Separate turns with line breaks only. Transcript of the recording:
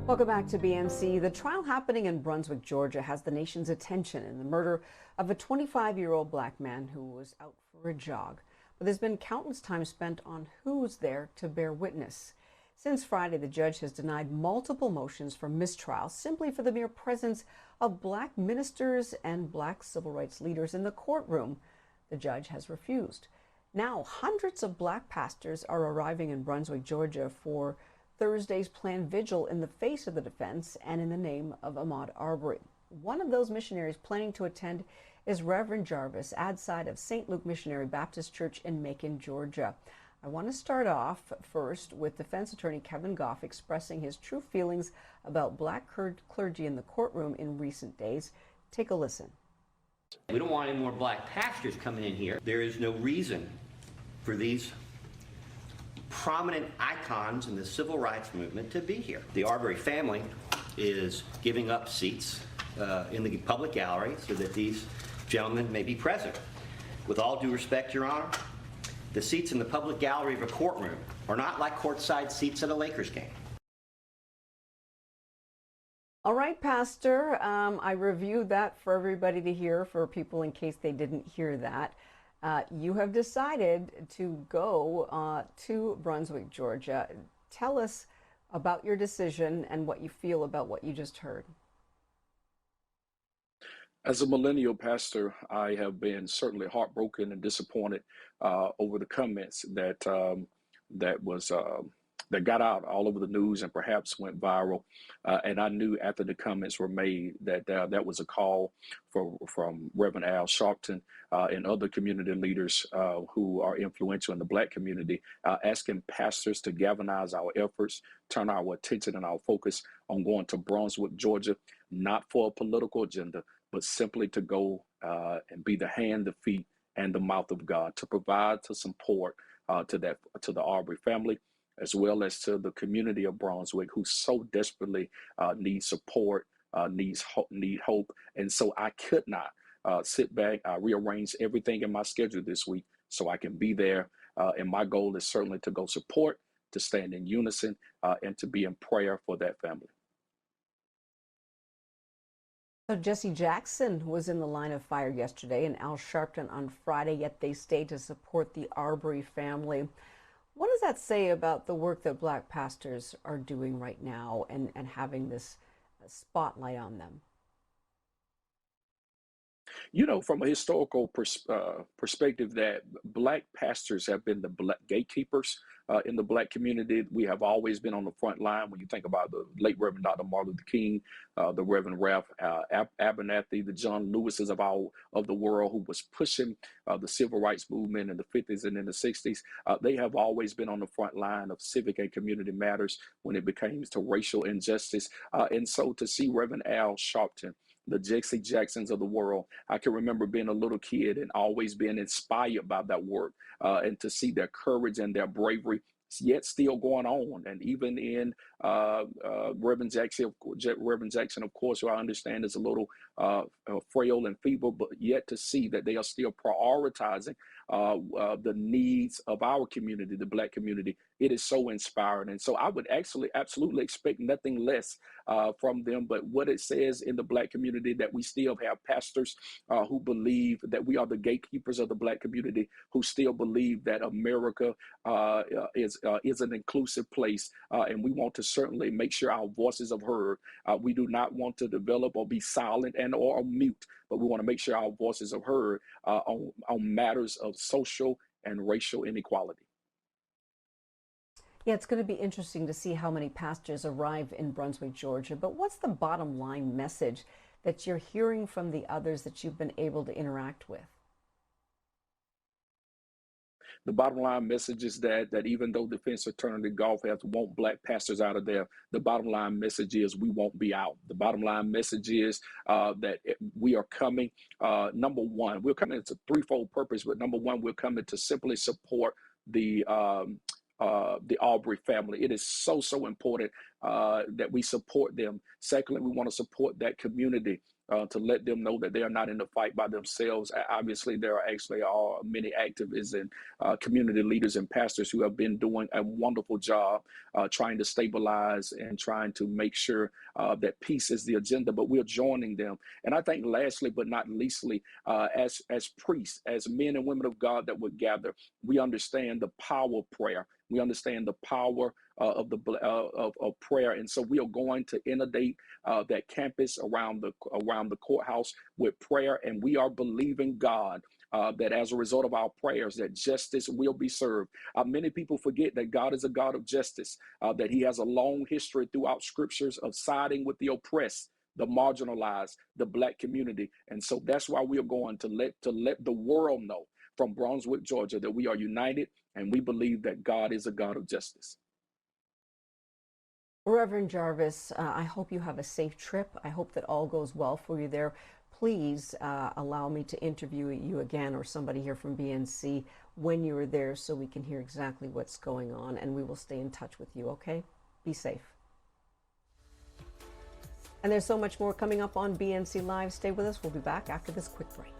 Welcome back to BNC. The trial happening in Brunswick, Georgia, has the nation's attention in the murder of a 25-year-old black man who was out for a jog. But there's been countless time spent on who's there to bear witness. Since Friday, the judge has denied multiple motions for mistrial simply for the mere presence of black ministers and black civil rights leaders in the courtroom. The judge has refused. Now, hundreds of black pastors are arriving in Brunswick, Georgia for Thursday's planned vigil in the face of the defense and in the name of Ahmaud Arbery. One of those missionaries planning to attend is Reverend Jarvis, adside of St. Luke Missionary Baptist Church in Macon, Georgia. I want to start off first with defense attorney Kevin Goff expressing his true feelings about black clergy in the courtroom in recent days. Take a listen.
We don't want any more black pastors coming in here. There is no reason for these prominent icons in the civil rights movement to be here. The Arbery family is giving up seats in the public gallery so that these gentlemen may be present. With all due respect, Your Honor, the seats in the public gallery of a courtroom are not like courtside seats at a Lakers game.
All right, Pastor, I reviewed that for everybody to hear, for people in case they didn't hear that. You have decided to go to Brunswick, Georgia. Tell us about your decision and what you feel about what you just heard.
As a millennial pastor, I have been certainly heartbroken and disappointed over the comments that that got out all over the news and perhaps went viral. And I knew after the comments were made that that was a call from Reverend Al Sharpton and other community leaders who are influential in the black community, asking pastors to galvanize our efforts, turn our attention and our focus on going to Brunswick, Georgia, not for a political agenda, but simply to go and be the hand, the feet, and the mouth of God, to provide to support to the Arbery family, as well as to the community of Brunswick, who so desperately need support, need hope. And so I could not sit back. I rearranged everything in my schedule this week so I can be there. And my goal is certainly to go support, to stand in unison, and to be in prayer for that family.
So Jesse Jackson was in the line of fire yesterday and Al Sharpton on Friday, yet they stayed to support the Arbery family. What does that say about the work that black pastors are doing right now and having this spotlight on them?
You know, from a historical perspective, that black pastors have been the black gatekeepers in the black community. We have always been on the front line. When you think about the late Reverend Dr. Martin Luther King, the Reverend Ralph Abernathy, the John Lewises of the world, who was pushing the civil rights movement in the 50s and in the 60s, they have always been on the front line of civic and community matters when it came to racial injustice. And so to see Reverend Al Sharpton, the Jesse Jacksons of the world. I can remember being a little kid and always being inspired by that work, and to see their courage and their bravery yet still going on. And even in Reverend Jackson, of course, who I understand is a little frail and feeble, but yet to see that they are still prioritizing the needs of our community, the black community, it is so inspiring. And so I would actually absolutely expect nothing less from them. But what it says in the black community, that we still have pastors who believe that we are the gatekeepers of the black community, who still believe that America is an inclusive place, and we want to certainly make sure our voices are heard. We do not want to develop or be silent and or mute, but we want to make sure our voices are heard on matters of social and racial inequality.
Yeah, it's going to be interesting to see how many pastors arrive in Brunswick, Georgia. But what's the bottom line message that you're hearing from the others that you've been able to interact with?
The bottom line message is that even though defense attorney Goff has want black pastors out of there, the bottom line message is we won't be out. The bottom line message is that we are coming. Number one, we're coming. It's a threefold purpose, but number one, we're coming to simply support the Arbery family. It is so important that we support them. Secondly, we want to support that community to let them know that they are not in the fight by themselves. Obviously, there are actually many activists and community leaders and pastors who have been doing a wonderful job trying to stabilize and trying to make sure that peace is the agenda, but we're joining them. And I think lastly, but not leastly, as priests, as men and women of God that would gather, we understand the power of prayer. We understand the power of prayer, and so we are going to inundate that campus around the courthouse with prayer, and we are believing God that as a result of our prayers, that justice will be served. Many people forget that God is a God of justice, that He has a long history throughout scriptures of siding with the oppressed, the marginalized, the Black community, and so that's why we are going to let the world know from Brunswick, Georgia, that we are united and we believe that God is a God of justice.
Reverend Jarvis, I hope you have a safe trip. I hope that all goes well for you there. Please allow me to interview you again, or somebody here from BNC, when you're there, so we can hear exactly what's going on, and we will stay in touch with you, okay? Be safe. And there's so much more coming up on BNC Live. Stay with us. We'll be back after this quick break.